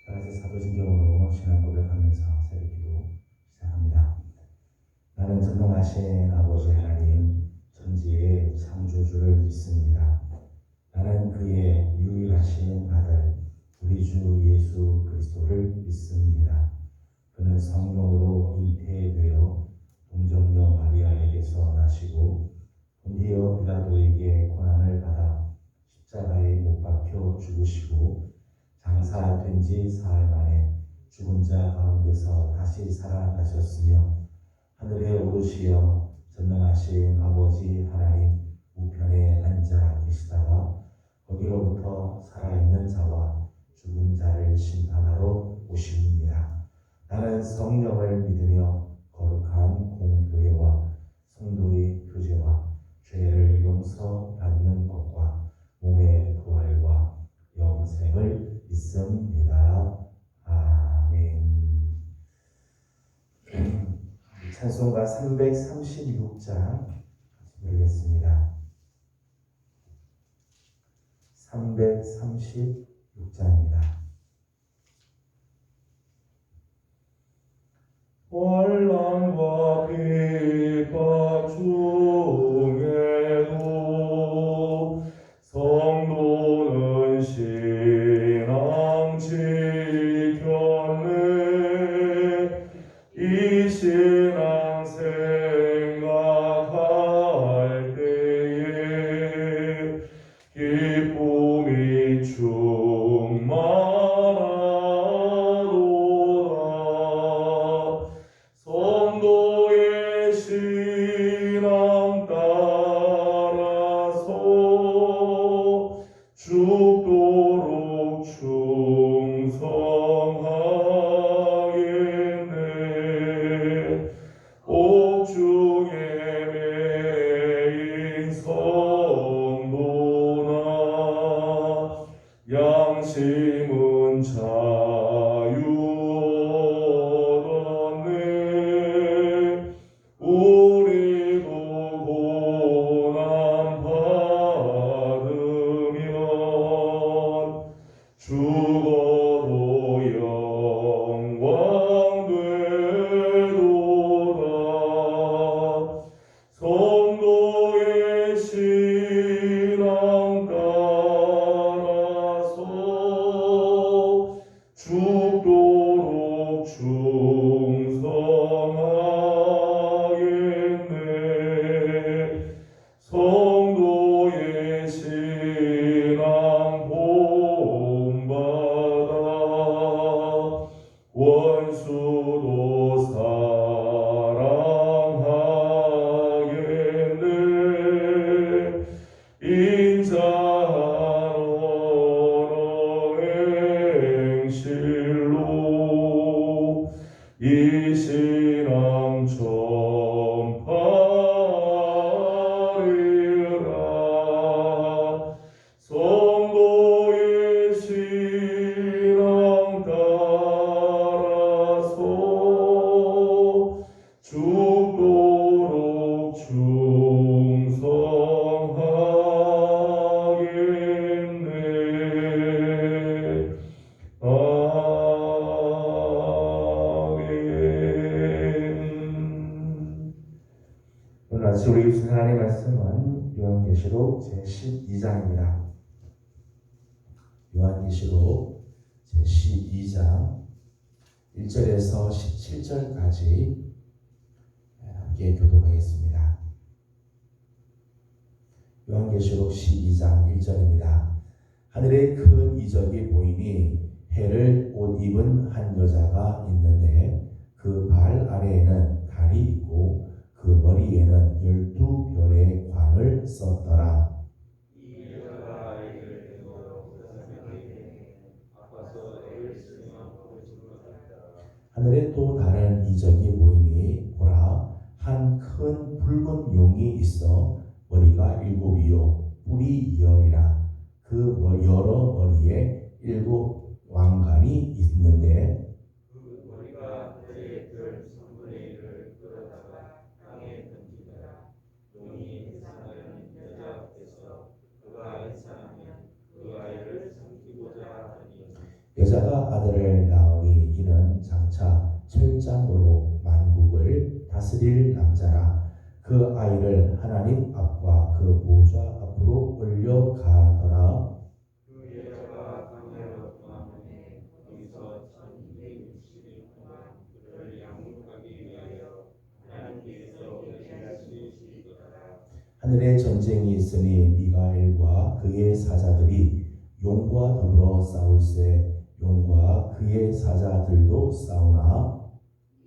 다 같이 사도신경으로 신앙 고백하면서 새벽기도 시작합니다. 나는 전능하신 아버지 하나님 천지의 창조주를 믿습니다. 나는 그의 유일하신 아들 우리 주 예수 그리스도를 믿습니다. 그는 성령으로 잉태되어 동정녀 마리아에게서 나시고 본디오 빌라도에게 고난을 받아 십자가에 못 박혀 죽으시고 장사된 지 사흘 만에 죽은 자 가운데서 다시 살아나셨으며 하늘에 오르시어 전능하신 아버지 하나님 우편에 앉아 계시다가 거기로부터 살아있는 자와 죽은 자를 심판하러 오십니다. 나는 성령을 믿으며 거룩한 공교회와 성도의 교제와 죄를 용서받는 것과 몸의 부활과 영생을 믿습니다. 아멘. 찬송가 336장 부르겠습니다. 336장입니다. 환난과 핍박 중에도 성도는 신앙 지켰네. 이 신앙 생각할 때에 기쁨이 충만하도다. 성도의 신앙 따라서 죽도록 충성하겠네. 옥중에 매인 성도나 양심은 자유 얻었네. 우리도 고난 받으면 죽어도 영광 되도다. 성도의 신앙 따라서 죽도록 충성하겠네. 성도의 신앙 본받아 원수도 사랑하겠네. 인자한 언어 행실로 이 신앙 전파리라. 성도의 신앙 따라서 죽도록 충성하겠네. 아멘. 오늘 아침 우리 주신 하나님의 말씀은 요한계시록 제12장입니다. 요한계시록 제12장 1절에서 17절까지 함께 교독하겠습니다. 요한계시록 12장 1절입니다. 하늘에 큰 이적이 보이니 해를 옷 입은 한 여자가 있는데 그 발 아래에는 달이 있고 그 머리에는 12별의 관을 썼더라. 하늘에 또 다른 이적이 보이니 보라, 한 큰 붉은 용이 있어 머리가 7이요 뿔이 10이라. 그 여러 머리에 7 왕관이 있는데 그 머리가 해의 별 3분의 1을 끌어다가 땅에 던지더라. 용이 해산하는 여자 앞에서 그가 해산하면 그 아이를 삼키고자 하니 여자가 아들을 낳으니 이는 장차 철장으로 만국을 다스릴 남자라. 그 아이를 하나님 앞과 그 보좌 앞으로 올려가더라. 그 여자가 광야로 떠나보니 거기서 1260일 동안 그를 양육하기 위하여 하나님께서 계시하시더라. 하늘에 전쟁이 있으니 미가엘과 그의 사자들이 용과 더불어 싸울세. 용과 그의 사자들도 싸우나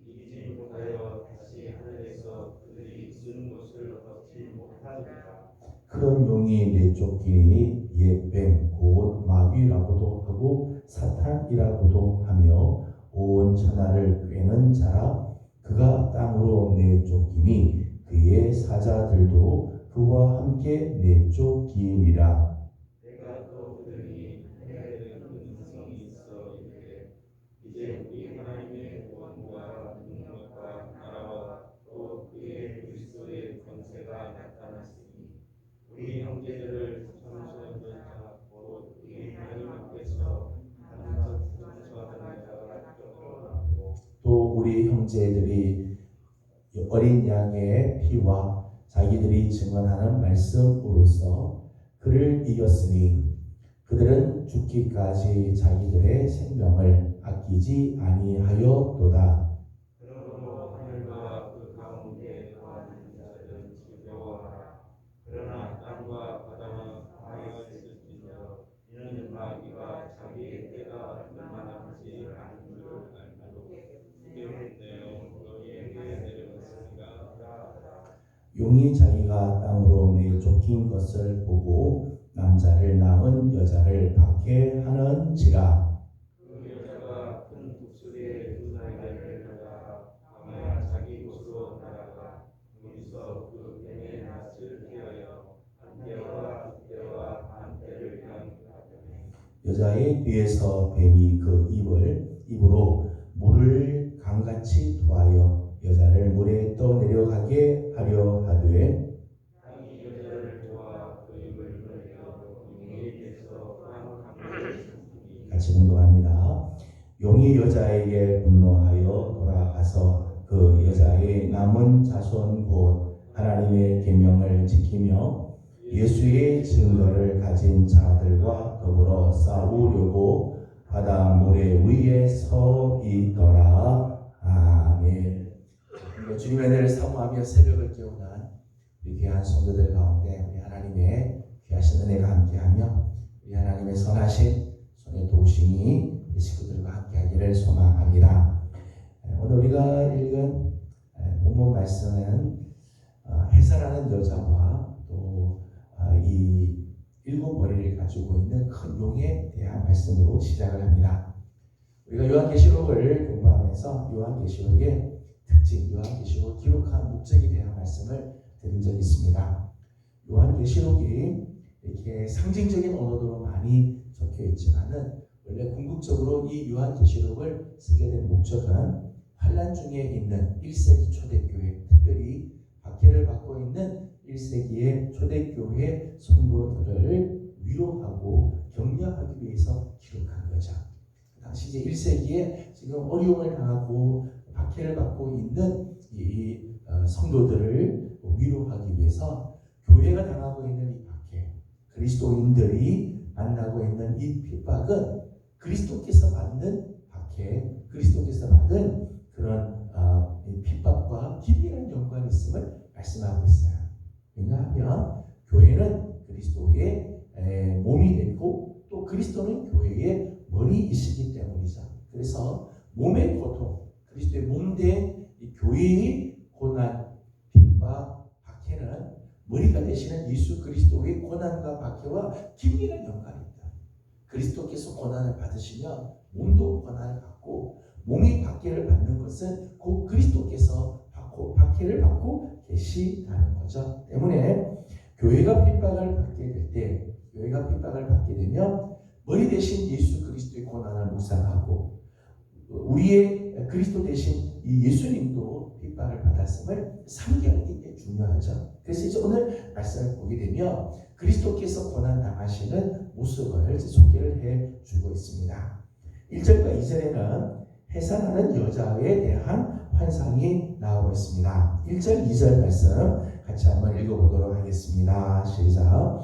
이기지 못하여 다시 하늘에서 그들이 있은 곳을 얻지 못하리라. 큰 용이 내쫓기니 옛뱀 곧 마귀라고도 하고 사탄이라고도 하며 온 천하를 꿰는 자라. 그가 땅으로 내쫓기니 그의 사자들도 그와 함께 내쫓기니라. 내가 또 들으니 하늘에 음성이 있어 이르되 이제 우리 하나님의 구원과 능력과 나라와 또 그의 그리스도의 권세가 나타났으니 우리 형제들을 참소하는 자 곧 우리 하나님 앞에서 한껏 참소하는 자가 쫓겨나고 또 우리 형제들이 어린 양의 피와 자기들이 증언하는 말씀으로써 그를 이겼으니 그들은 죽기까지 자기들의 생명을 아끼지 아니하였도다. 그러므로 하늘과 그 가운데 거하는 자들은 즐거워하라. 그러나 땅과 바다는 하였을지니라. 이는 마귀가 자기의 때가 얼마나 하지 않은 줄 알므로 주의 내용 너희에게 내려왔으니까. 용이 자기가 땅으로 내쫓긴 것을 보고 남자를 낳은 여자를 박해하는지라. 그 여자가 큰 북소리에 두 날개를 달아 아마 자기 곳으로 날아가 거기서 그 뱀의 낯을 피하여 한때와 두때와 반때를 향하더니 여자의 뒤에서 뱀이 그 입으로 물을 강같이 토하여 여자를 물에 떠내려가게 하려 하되 땅이 여자를 도와 그 입을 벌려 용에게서 한 강물을 쏟으니 같이 공동합니다. 용이 여자에게 분노하여 돌아가서 그 여자의 남은 자손 곧 하나님의 계명을 지키며 예수의 증거를 가진 자들과 더불어 싸우려고 바다 모래 위에 서 있더라. 아멘. 주님의 은혜를 사모하며 새벽을 깨우는 우리 귀한 성도들 가운데 우리 하나님의 귀하신 은혜가 함께하며 우리 하나님의 선하신 손의 도우심이 우리 식구들과 함께하기를 소망합니다. 오늘 우리가 읽은 본문 말씀은 해설하는 여자와 또 이 일곱 머리를 가지고 있는 큰 용에 대한 말씀으로 시작을 합니다. 우리가 요한계시록을 공부하면서 요한계시록의 특징, 요한계시록을 기록한 목적에 대한 말씀을 드린 적이 있습니다. 요한계시록이 이렇게 상징적인 언어로 많이 적혀 있지만은 원래 궁극적으로 이 요한계시록을 쓰게 된 목적은 환란 중에 있는 1세기 초대교회, 특별히 박해를 받고 있는 1세기의 초대교회 성도들을 위로하고 격려하기 위해서 기록한 거죠. 당시 이제 1세기에 지금 어려움을 당하고 박해를 받고 있는 이 성도들을 위로하기 위해서 교회가 당하고 있는 이 박해, 그리스도인들이 만나고 있는 이 핍박은 그리스도께서 받는 박해, 그리스도께서 받은 그런 핍박과 긴밀한 연관이 있음을 말씀하고 있어요. 왜냐하면 교회는 그리스도의 몸이 됐고 또 그리스도는 교회의 머리이시기 때문이죠. 그래서 몸의 고통, 그리스도의 몸된 교회의 고난, 핍박, 박해는 머리가 되시는 예수 그리스도의 고난과 박해와 긴밀한 연관이 있다. 그리스도께서 고난을 받으시면 몸도 고난을 받고 몸이 박해를 받는 것은 곧 그리스도께서 박해를 받고 계시다는 거죠. 때문에 교회가 핍박을 받게 될 때, 교회가 핍박을 받게 되면 머리 대신 예수 그리스도의 고난을 묵상하고 우리의 그리스도 대신 이 예수님도 핍박을 받았음을 상기하는 게 중요하죠. 그래서 이제 오늘 말씀을 보게 되면 그리스도께서 고난 당하시는 모습을 소개를 해주고 있습니다. 1절과 2절에는 해산하는 여자에 대한 환상이 나오고 있습니다. 1절, 2절 말씀 같이 한번 읽어보도록 하겠습니다. 시작.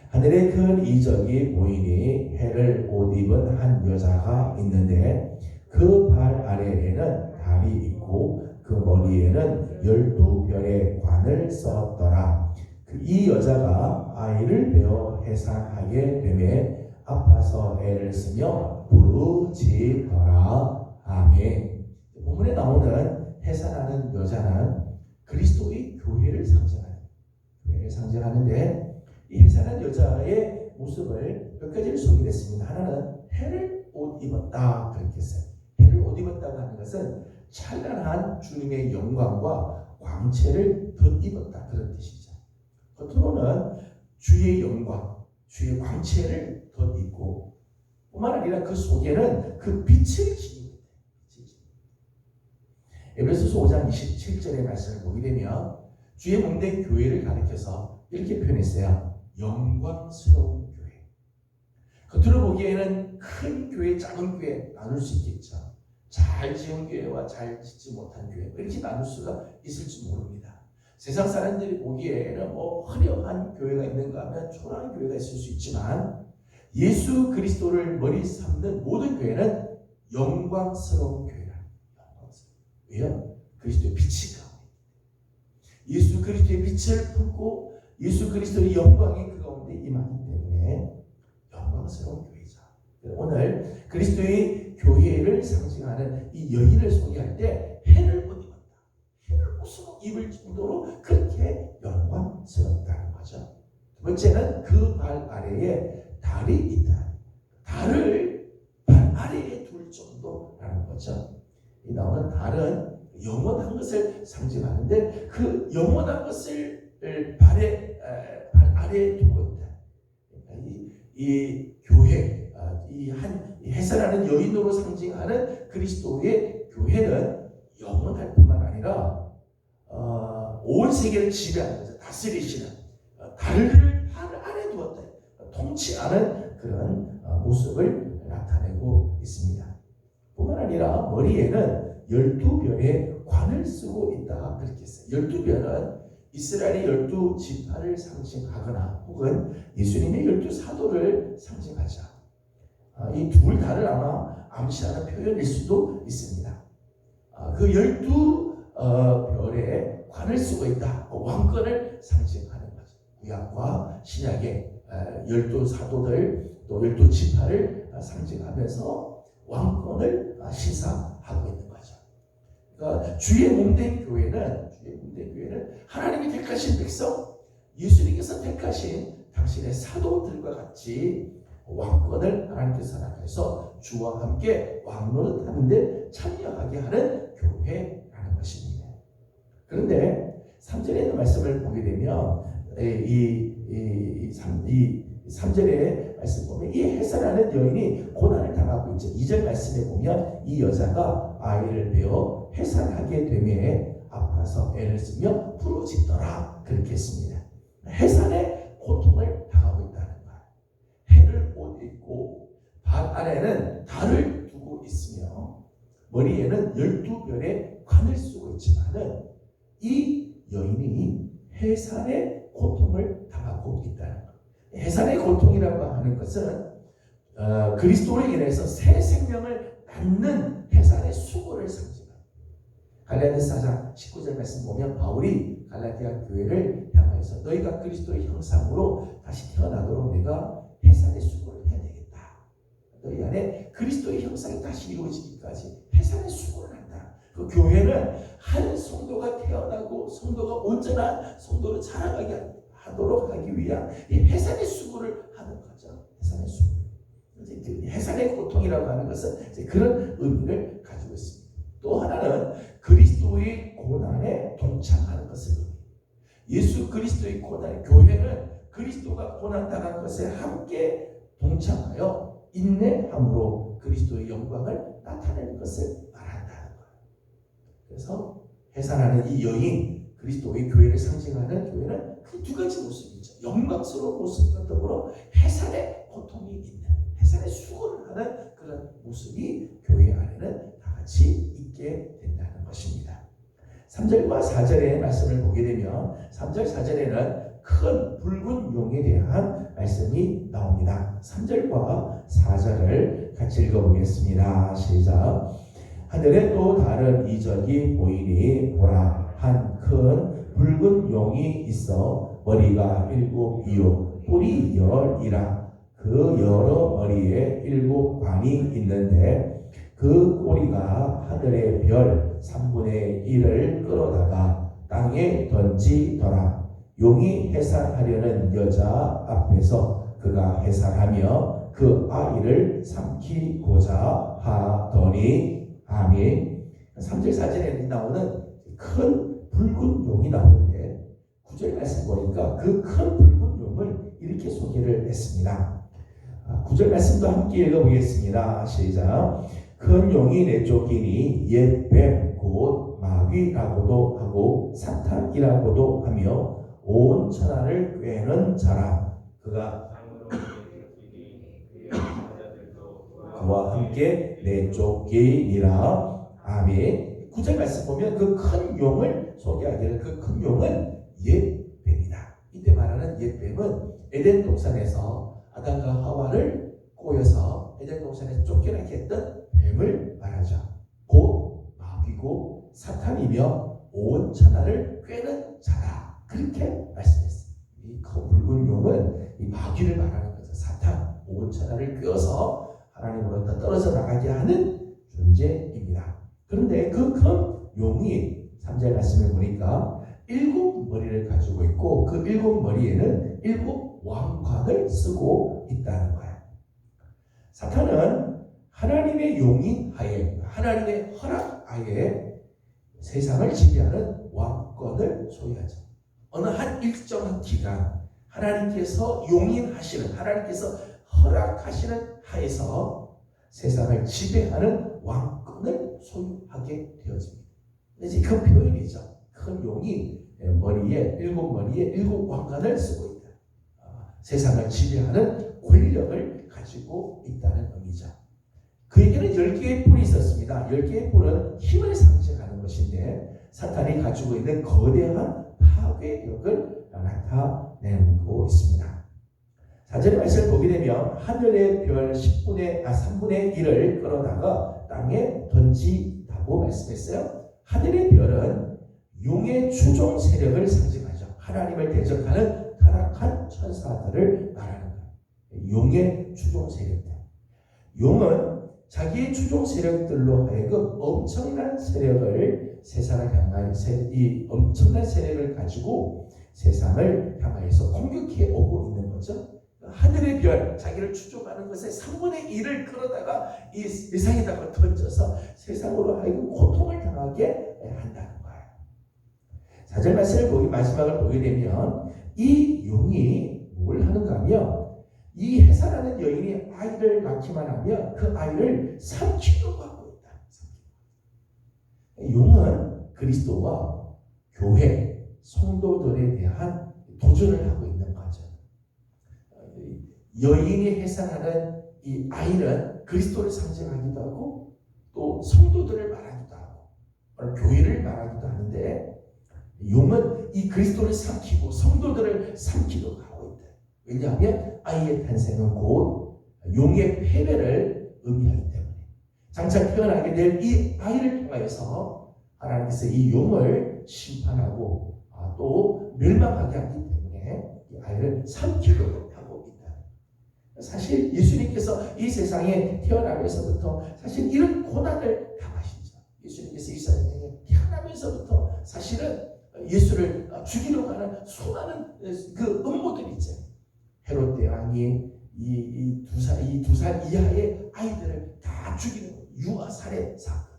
하늘에 큰 이적이 보이니 해를 옷 입은 한 여자가 있는데 그 발 아래에는 달이 있고 그 머리에는 12별의 관을 썼더라. 이 여자가 아이를 베어 해산하게 되매 아파서 애를 쓰며 부르짖더라. 아멘. 본문에 나오는 해산하는 여자는 그리스도의 교회를 상징하는데 이 해산한 여자의 모습을 몇 가지를 소개했습니다. 하나는 해를 옷 입었다 그렇게 했어요. 해를 옷 입었다고 하는 것은 찬란한 주님의 영광과 광채를 덧입었다 그런 뜻이죠. 겉으로는 주의 영광, 주의 광채를 덧입고 뿐만 아니라 그 속에는 그 빛을 지니고 에베소서 5장 27절의 말씀을 보게 되면 주의 몸된 교회를 가리켜서 이렇게 표현했어요. 영광스러운 교회. 겉으로 보기에는 큰 교회, 작은 교회 나눌 수 있겠죠. 잘 지은 교회와 잘 짓지 못한 교회 이렇게 나눌 수가 있을지 모릅니다. 세상 사람들이 보기에는 화려한 교회가 있는가 하면 초라한 교회가 있을 수 있지만 예수 그리스도를 머리 삼는 모든 교회는 영광스러운 교회라. 왜요? 그리스도의 빛이 가운데 예수 그리스도의 빛을 품고 예수 그리스도의 영광이 그 가운데 임하기 때문에 영광스러운 교회죠. 오늘 그리스도의 교회를 상징하는 이 여인을 소개할 때 해를 못 입었다. 해를 옷으로 입을 정도로 그렇게 영광스럽다는 거죠. 두 번째는 그 발 아래에 달이 있다. 달을 발 아래에 둘 정도라는 거죠. 이 나오는 달은 영원한 것을 상징하는데 그 영원한 것을 발 아래에 두고 있다. 이 교회, 이 해산하는 여인으로 상징하는 그리스도의 교회는 영원할 뿐만 아니라 온 세계를 지배하면서 다스리시는 달을 발 아래에 두었다. 통치하는 그런 모습을 나타내고 있습니다. 뿐만 아니라 머리에는 12별의 관을 쓰고 있다 그렇게 했어요. 12별은 이스라엘의 12지파를 상징하거나 혹은 예수님의 12사도를 상징하죠. 이 둘 다를 아마 암시하는 표현일 수도 있습니다. 그 12별의 관을 쓰고 있다. 왕권을 상징하는 거죠. 구약과 신약의 12사도들 또 12지파를 상징하면서 왕권을 시사하고 있는 거죠. 그러니까 주의 몸된 교회는 하나님이 택하신 백성, 예수님께서 택하신 당신의 사도들과 같이 왕권을 하나님께서 허락해서 주와 함께 왕노릇하는데 참여하게 하는 교회라는 것입니다. 그런데 3절에 있는 말씀을 보게 되면 이 3절의 말씀 보면 이 해산하는 여인이 고난을 당하고 있죠. 2절 말씀에 보면 이 여자가 아이를 베어 해산하게 되매 아파서 애를 쓰며 부르짖더라 그렇게 했습니다. 해산의 고통을 당하고 있다는 거예요. 해를 옷 입고 발 아래는 달을 두고 있으며 머리에는 12별의 관을 쓰고 있지만은 이 여인이 해산의 고통을 당하고 있다는 거예요. 해산의 고통이라고 하는 것은 그리스도로 인해서 새 생명을 낳는 해산의 수고를 상징합니다. 갈라디아서 4장 19절 말씀 보면 바울이 갈라디아 교회를 향해서 너희가 그리스도의 형상으로 다시 태어나도록 내가 해산의 수고를 해야 되겠다. 너희 안에 그리스도의 형상이 다시 이루어지기까지 해산의 수고를 한다. 그 교회는 한 성도가 태어나고 성도가 온전한 성도로 자라가게 하도록 하기 위한 이 해산의 수고를 하는 거죠. 해산의 수고. 해산의 고통이라고 하는 것은 이제 그런 의미를 가지고 있습니다. 또 하나는 그리스도의 고난에 동참하는 것을 의미해요. 예수 그리스도의 고난, 교회는 그리스도가 고난당한 것에 함께 동참하여 인내함으로 그리스도의 영광을 나타내는 것을 말한다는 거예요. 그래서 해산하는 이 여인, 그리스도의 교회를 상징하는 교회는 그 두 가지 모습이죠. 영광스러운 모습과 더불어 해산의 고통이 있는, 해산의 수고를 하는 그런 모습이 교회 안에는 다 같이 있게 된다는 것입니다. 3절과 4절의 말씀을 보게 되면 3절, 4절에는 큰 붉은 용에 대한 말씀이 나옵니다. 3절과 4절을 같이 읽어보겠습니다. 시작. 하늘에 또 다른 이적이 보이니 보라, 한 큰 붉은 용이 있어 머리가 7이요 뿔이 10이라. 그 여러 머리에 7관이 있는데 그 꼬리가 하늘의 별 3분의 1을 끌어다가 땅에 던지더라. 용이 해산하려는 여자 앞에서 그가 해산하며 그 아이를 삼키고자 하더니. 아멘. 3절 4절에 나오는 큰 붉은 용이 나오는데 9절 말씀 보니까 그 큰 붉은 용을 이렇게 소개를 했습니다. 9절 말씀도 함께 읽어보겠습니다. 시작. 큰 용이 내쫓기니 옛 뱀 곧 마귀라고도 하고 사탄이라고도 하며 온 천하를 꿰는 자라. 그가 그와 함께 내쫓기니라. 아멘. 9절 말씀 보면 그 큰 용을 소개하기를 그 큰 용은 옛 뱀이다. 이때 말하는 옛 뱀은 에덴 동산에서 아담과 하와를 꼬여서 에덴 동산에서 쫓겨나게 했던 뱀을 말하죠. 곧 마귀고 사탄이며 온 천하를 꿰는 자라. 그렇게 말씀했어요. 이 붉은 용은 이 마귀를 말하는 거죠. 사탄, 온 천하를 꿰어서 하나님으로부터 떨어져 나가게 하는 존재입니다. 그런데 그 큰 용이 3절 말씀을 보니까 7머리를 가지고 있고 그 7머리에는 7왕관을 쓰고 있다는 거예요. 사탄은 하나님의 용인 하에, 하나님의 허락 하에 세상을 지배하는 왕권을 소유하죠. 어느 한 일정한 기간 하나님께서 용인하시는, 하나님께서 허락하시는 하에서 세상을 지배하는 왕권을 소유하게 되어집니다. 이제 그 표현이죠. 큰 용이 머리에 7머리에 7왕관을 쓰고 있다. 세상을 지배하는 권력을 가지고 있다는 의미죠. 그에게는 10개의 뿔이 있었습니다. 10개의 뿔은 힘을 상징하는 것인데 사탄이 가지고 있는 거대한 파괴력을 나타내고 있습니다. 4절의 말씀을 보게 되면 하늘의 별 3분의 1을 끌어다가 땅에 던지다고 말씀했어요. 하늘의 별은 용의 추종 세력을 상징하죠. 하나님을 대적하는 타락한 천사들을 말하는 거예요. 용의 추종 세력들. 용은 자기의 추종 세력들로 하여금 엄청난 세력을 세상을 향하여 이 엄청난 세력을 가지고 세상을 향하여서 공격해 오고 있는 거죠. 하늘의 별, 자기를 추종하는 것의 3분의 1을 끌어다가 이 세상에다가 던져서 세상으로 하여금 고통을 당하게 한다는 거예요. 4절 말씀을 마지막을 보게 되면 이 용이 뭘 하는가 하면 이 해산하는 여인이 아이를 낳기만 하면 그 아이를 삼키려고 하고 있다. 용은 그리스도와 교회, 성도들에 대한 도전을 하고 있는 거죠. 여인이 해산하는 이 아이는 그리스도를 상징하기도 하고 또 성도들을 말하기도 하고 교회를 말하기도 하는데 용은 이 그리스도를 삼키고 성도들을 삼키려고 하고 있다. 왜냐하면 아이의 탄생은 곧 용의 패배를 의미하기 때문에 장차 태어나게 될 이 아이를 통하여서 하나님께서 이 용을 심판하고 또 멸망하게 하기 때문에 이 아이를 삼키려고 하고 있다. 사실 예수님께서 이 세상에 태어나면서부터 사실 이런 고난을 당하시죠. 예수님께서 이 세상에 태어나면서부터 사실은 예수를 죽이려고 하는 수많은 그 음모들이 있죠. 헤롯 대왕이 이 두 살 이하의 아이들을 다 죽이는 유아 살해 사건.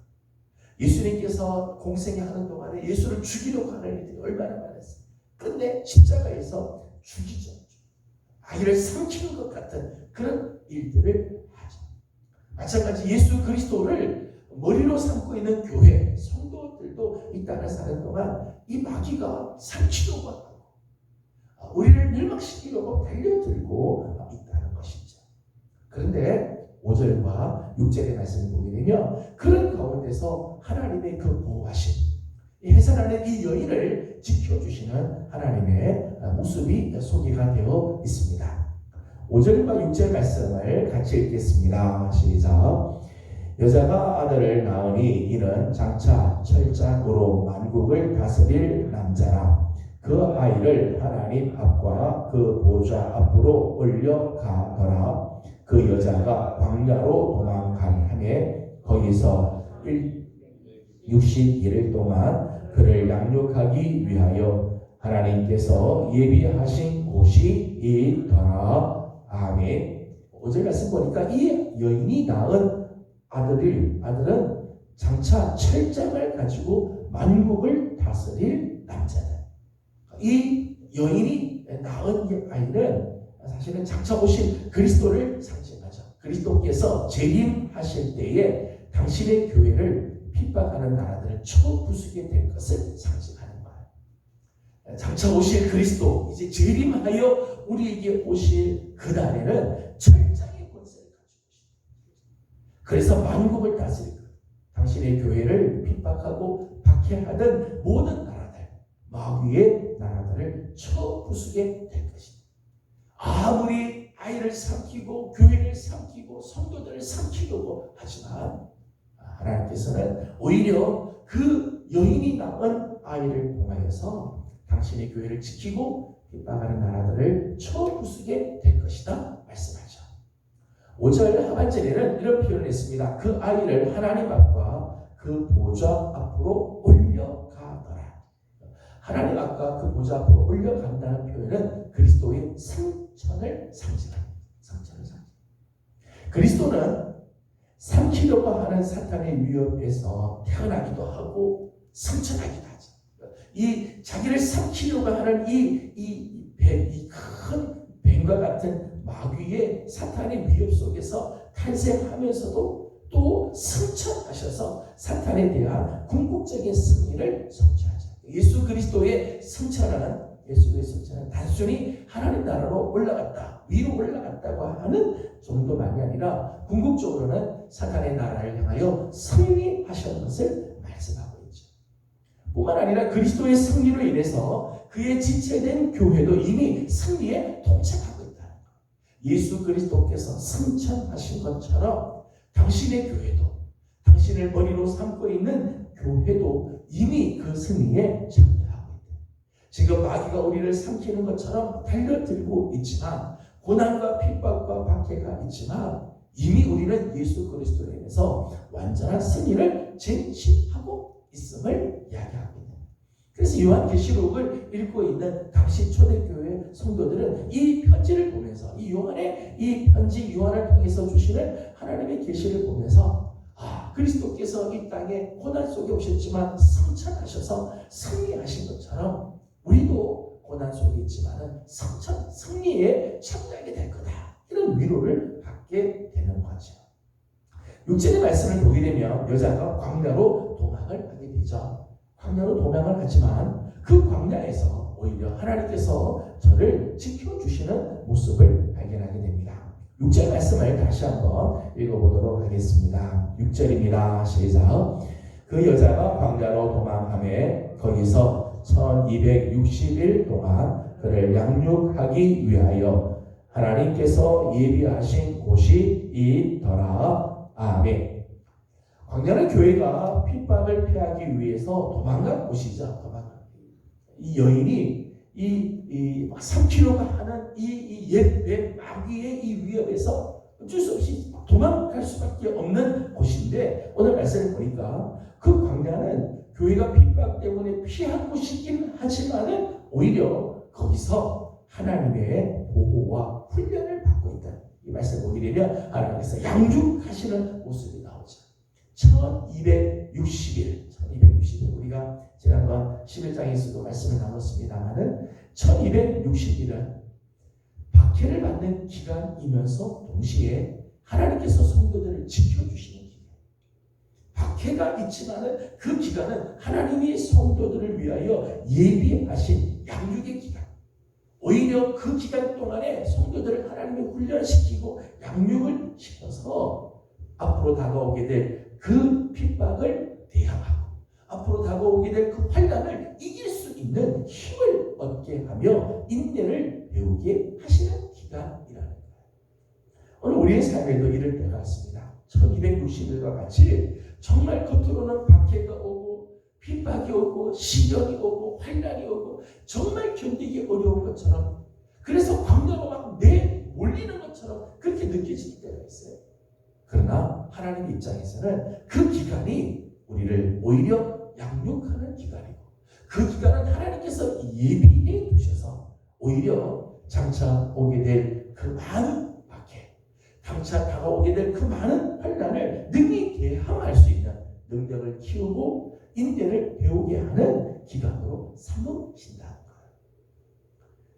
예수님께서 공생에 하는 동안에 예수를 죽이려고 하는 일들이 얼마나 많았어요. 그런데 십자가에서 죽이죠. 아이를 삼키는 것 같은 그런 일들을 하죠. 마찬가지 예수 그리스도를 머리로 삼고 있는 교회 성도들도 이 땅을 사는 동안 이 마귀가 삼키려고 하고 우리를 멸망시키려고 달려들고 있다는 것이죠. 그런데 5절과 6절의 말씀을 보게 되면 그런 가운데서 하나님의 그 보호하심, 해산하는 이 여인을 지켜주시는 하나님의 모습이 소개가 되어 있습니다. 5절과 6절 말씀을 같이 읽겠습니다. 시작. 여자가 아들을 낳으니 이는 장차 철장으로 만국을 다스릴 남자라. 그 아이를 하나님 앞과 그 보좌 앞으로 올려가더라. 그 여자가 광야로 도망가매 거기서 60일 동안 그를 양육하기 위하여 하나님께서 예비하신 곳이 있더라. 아멘. 5절 말씀 보니까 이 여인이 낳은 아들은 장차 철장을 가지고 만국을 다스릴 남자다. 이 여인이 낳은 아이는 사실은 장차 오신 그리스도를 상징하죠. 그리스도께서 재림하실 때에 당신의 교회를 핍박하는 나라들을 쳐부수게 될 것을 상징하는 거예요. 장차 오실 그리스도, 이제 재림하여 우리에게 오실 그날에는 철장의 권세를 가지고 오십니다. 그래서 만국을 다스릴 거예요. 당신의 교회를 핍박하고 박해하던 모든 나라들, 마귀의 나라들을 쳐부수게 될 것입니다. 아무리 아이를 삼키고 교회를 삼키고 성도들을 삼키려고 하지만 하나님께서는 오히려 그 여인이 낳은 아이를 통하여서 당신의 교회를 지키고 핍박하는 나라들을 쳐부수게 될 것이다 말씀하죠. 5절 하반절에는 이런 표현을 했습니다. 그 아이를 하나님 앞과 그 보좌 앞으로 올려가더라. 하나님 앞과 그 보좌 앞으로 올려간다는 표현은 그리스도의 승천을 상징합니다. 승천을 상징. 그리스도는 삼키려고 하는 사탄의 위협에서 태어나기도 하고 승천하기도 하죠. 이 자기를 삼키려고 하는 이 큰 뱀과 같은 마귀의 사탄의 위협 속에서 탄생하면서도 또 승천하셔서 사탄에 대한 궁극적인 승리를 성취하죠. 예수 그리스도의 승천은 단순히 하나님 나라로 올라갔다, 위로 올라갔다고 하는 정도만이 아니라 궁극적으로는 사탄의 나라를 향하여 승리하셨는 것을 말씀하고 있죠. 뿐만 아니라 그리스도의 승리로 인해서 그의 지체된 교회도 이미 승리에 동참하고 있다는 것. 예수 그리스도께서 승천하신 것처럼 당신의 교회도, 당신을 머리로 삼고 있는 교회도 이미 그 승리에 참여하고 있다. 지금 마귀가 우리를 삼키는 것처럼 달려들고 있지만, 고난과 핍박과 박해가 있지만 이미 우리는 예수 그리스도로 인해서 완전한 승리를 쟁취하고 있음을 이야기하고 있는 거예요. 그래서 요한계시록을 읽고 있는 당시 초대교회 성도들은 이 편지를 보면서 이 편지 요한을 통해서 주시는 하나님의 계시를 보면서 그리스도께서 이 땅에 고난 속에 오셨지만 승천하셔서 승리하신 것처럼 우리도 고난 속에 있지만 승리에 참여하게 될 거다. 이런 위로를 받게 되는 거죠. 6절의 말씀을 보게 되면 여자가 광야로 도망을 하게 되죠. 광야로 도망을 하지만 그 광야에서 오히려 하나님께서 저를 지켜주시는 모습을 발견하게 됩니다. 6절 말씀을 다시 한번 읽어보도록 하겠습니다. 6절입니다. 시작. 그 여자가 광야로 도망하며 거기서 1260일 동안 그를 양육하기 위하여 하나님께서 예비하신 곳이 있더라. 아멘. 광야는 교회가 핍박을 피하기 위해서 도망간 곳이죠. 이 여인이 삼키려고 하는 옛 마귀의 이 위협에서 어쩔 수 없이 도망갈 수밖에 없는 곳인데, 오늘 말씀을 보니까 그 광야는 교회가 핍박 때문에 피한 곳이긴 하지만은 오히려 거기서 하나님의 보호와 훈련을 받고 있다. 이 말씀을 보게 되면 하나님께서 양육하시는 모습이 나오죠. 1260일 우리가 지난번 11장에서도 말씀을 나눴습니다만은 1260일은 박해를 받는 기간이면서 동시에 하나님께서 성도들을 지켜주시는 기간. 박해가 있지만은 그 기간은 하나님이 성도들을 위하여 예비하신 양육의 기간. 오히려 그 기간 동안에 성도들을 하나님이 훈련시키고 양육을 시켜서 앞으로 다가오게 될 그 핍박을 대항하고 앞으로 다가오게 될 그 환난을 이길 수 있는 힘을 얻게 하며 인내를 배우게 하시는 기간이라는 거예요. 오늘 우리의 삶에도 이럴 때가 있습니다. 1260일과 같이 정말 겉으로는 박해가 오고 핍박이 오고 시련이 오고 환난이 오고 정말 견디기 어려운 것처럼, 그래서 광야로 막 내몰리는 것처럼 그렇게 느껴질 때가 있어요. 그러나 하나님 입장에서는 그 기간이 우리를 오히려 양육하는 기간이고, 그 기간은 하나님께서 예비해 두셔서 오히려 장차 오게 될 그 많은 박해, 장차 다가오게 될 그 많은 환난을 능히 대항할 수 있는 능력을 키우고 인내를 배우게 하는 기간으로 삼으신다는 거예요.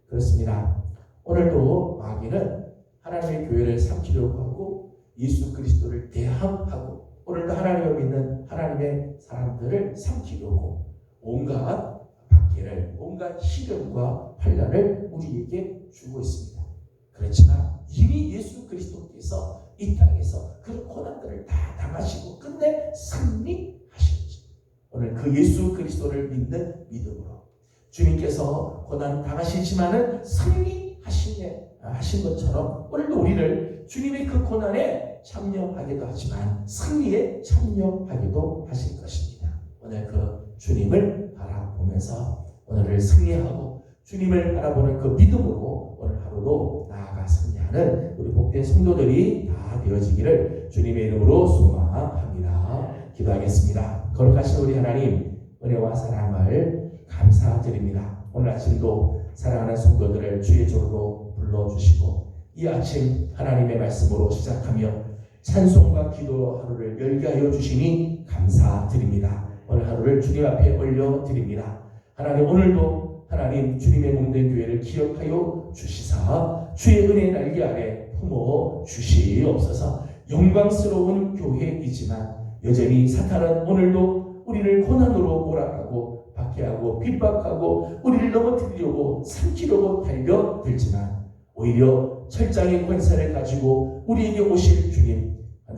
그렇습니다. 오늘도 마귀는 하나님의 교회를 삼키려고 하고 예수 그리스도를 대항하고 오늘도 하나님을 믿는 하나님의 사람들을 삼키려고 온갖 박해를, 온갖 시련과 환난을 우리에게 주고 있습니다. 그렇지만 이미 예수 그리스도께서 이 땅에서 그 고난들을 다 당하시고 끝내 승리하셨지. 오늘 그 예수 그리스도를 믿는 믿음으로 주님께서 고난 당하시지만은 승리하신 것처럼 오늘도 우리를 주님의 그 고난에 참여하기도 하지만 승리에 참여하기도 하실 것입니다. 오늘 그 주님을 바라보면서 오늘을 승리하고 주님을 바라보는 그 믿음으로 오늘 하루도 나아가 승리하는 우리 복된 성도들이 다 되어지기를 주님의 이름으로 소망합니다. 기도하겠습니다. 거룩하신 우리 하나님, 은혜와 사랑을 감사드립니다. 오늘 아침도 사랑하는 성도들을 주의 종으로 불러주시고 이 아침 하나님의 말씀으로 시작하며 찬송과 기도로 하루를 열게 하여 주시니 감사드립니다. 오늘 하루를 주님 앞에 올려드립니다. 하나님, 오늘도 하나님 주님의 몸된 교회를 기억하여 주시사 주의 은혜의 날개 아래 품어 주시옵소서. 영광스러운 교회이지만 여전히 사탄은 오늘도 우리를 고난으로 몰아가고 박해하고 핍박하고 우리를 넘어뜨리려고 삼키려고 달려들지만 오히려 철장의 권세를 가지고 우리에게 오실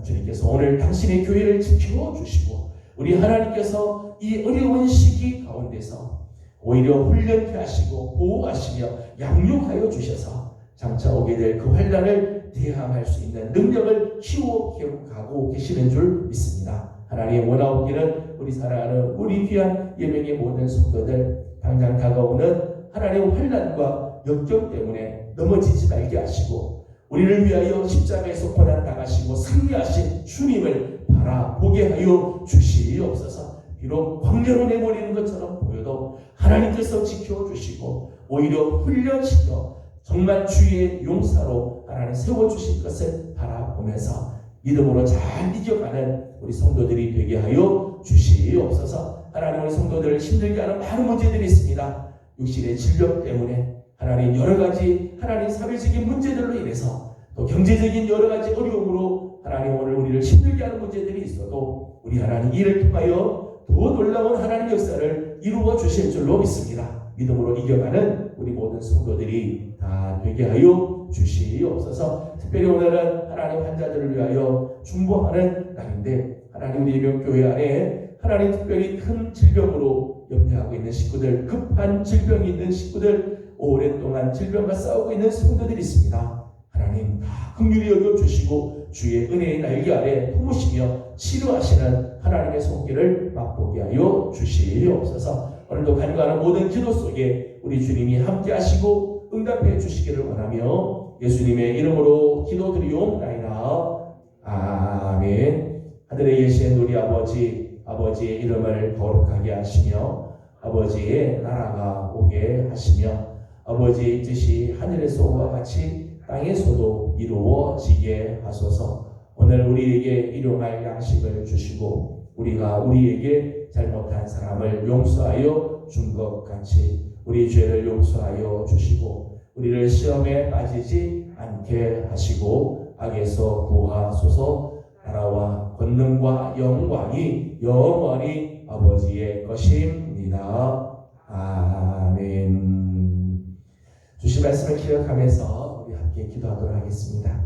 주님께서 오늘 당신의 교회를 지켜주시고 우리 하나님께서 이 어려운 시기 가운데서 오히려 훈련케 하시고 보호하시며 양육하여 주셔서 장차 오게 될 그 환난을 대항할 수 있는 능력을 키워 가고 계시는 줄 믿습니다. 하나님, 원하옵기는 우리 사랑하는 우리 귀한 예명의 모든 성도들 당장 다가오는 하나님의 환난과 역경 때문에 넘어지지 말게 하시고 우리를 위하여 십자가에서 고난 당하시고 승리하신 주님을 바라보게 하여 주시옵소서. 비록 광야로 내몰리는 것처럼 보여도 하나님께서 지켜주시고 오히려 훈련시켜 정말 주의 용사로 하나님 세워주실 것을 바라보면서 믿음으로 잘 이겨가는 우리 성도들이 되게 하여 주시옵소서. 하나님, 우리 성도들을 힘들게 하는 많은 문제들이 있습니다. 육신의 질병 때문에 하나님 여러 가지 하나님 사회적인 문제들로 인해서 또 경제적인 여러 가지 어려움으로 하나님 오늘 우리를 힘들게 하는 문제들이 있어도 우리 하나님 이를 통하여 더 놀라운 하나님 역사를 이루어 주실 줄로 믿습니다. 믿음으로 이겨가는 우리 모든 성도들이 다 되게 하여 주시옵소서. 특별히 오늘은 하나님 환자들을 위하여 중보하는 날인데 하나님 우리 예명교회 안에 하나님 특별히 큰 질병으로 염려하고 있는 식구들, 급한 질병이 있는 식구들, 오랫동안 질병과 싸우고 있는 성도들이 있습니다. 하나님 다 긍휼히 여겨주시고 주의 은혜의 날개 아래 품으시며 치료하시는 하나님의 손길을 맛보게 하여 주시옵소서. 오늘도 간구하는 모든 기도 속에 우리 주님이 함께 하시고 응답해 주시기를 원하며 예수님의 이름으로 기도드리옵나이다. 아멘. 하늘에 계신 우리 아버지, 아버지의 이름을 거룩하게 하시며 아버지의 나라가 오게 하시며 아버지의 뜻이 하늘에서와 같이 땅에서도 이루어지게 하소서. 오늘 우리에게 일용할 양식을 주시고 우리가 우리에게 잘못한 사람을 용서하여 준 것 같이 우리 죄를 용서하여 주시고 우리를 시험에 빠지지 않게 하시고 악에서 구하소서. 나라와 권능과 영광이 영원히 아버지의 것입니다. 아멘. 주신 말씀을 기억하면서 우리 함께 기도하도록 하겠습니다.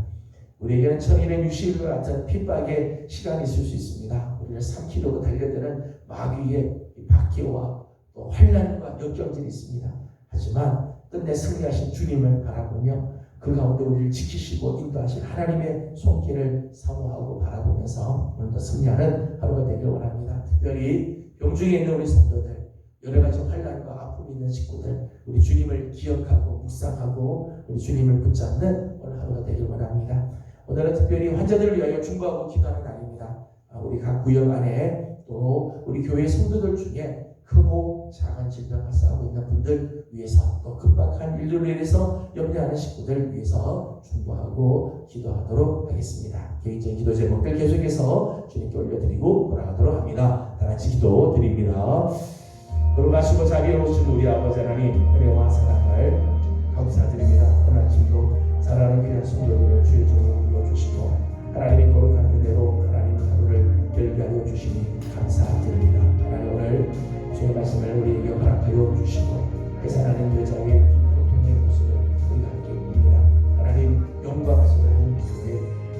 우리에게는 천일의 유실과 같은 핍박의 시간이 있을 수 있습니다. 우리를 삼키려고 달려드는 마귀의 박해와 또 환난과 역경들이 있습니다. 하지만 끝내 승리하신 주님을 바라보며 그 가운데 우리를 지키시고 인도하신 하나님의 손길을 사모하고 바라보면서 오늘도 승리하는 하루가 되길 원합니다. 특별히 병중에 있는 우리 성도들, 여러 가지 환난과 아픔이 있는 식구들, 우리 주님을 기억하고 묵상하고 우리 주님을 붙잡는 오늘 하루가 되길 원합니다. 오늘은 특별히 환자들을 위하여 중보하고 기도하는 날입니다. 우리 각 구역 안에 또 우리 교회 성도들 중에 크고 작은 질병을 싸우고 있는 분들 위해서 또 급박한 일들로 인해서 염려하는 식구들 위해서 중보하고 기도하도록 하겠습니다. 개인적인 기도 제목들 계속해서 주님께 올려드리고 돌아가도록 합니다. 다 같이 기도 드립니다. 거룩하시고 자비로우신 우리 아버지 하나님, 은혜와 사랑을 감사드립니다. 오늘 아침도 사랑하는 귀한 성도들을 주의 종으로 불러주시고 하나님의 거룩한 은혜로 하나님의 하루를 열게 하여 주시니 감사드립니다. 하나님 오늘 주의 말씀을 우리에게 허락하여 주시고 회사하는 여자의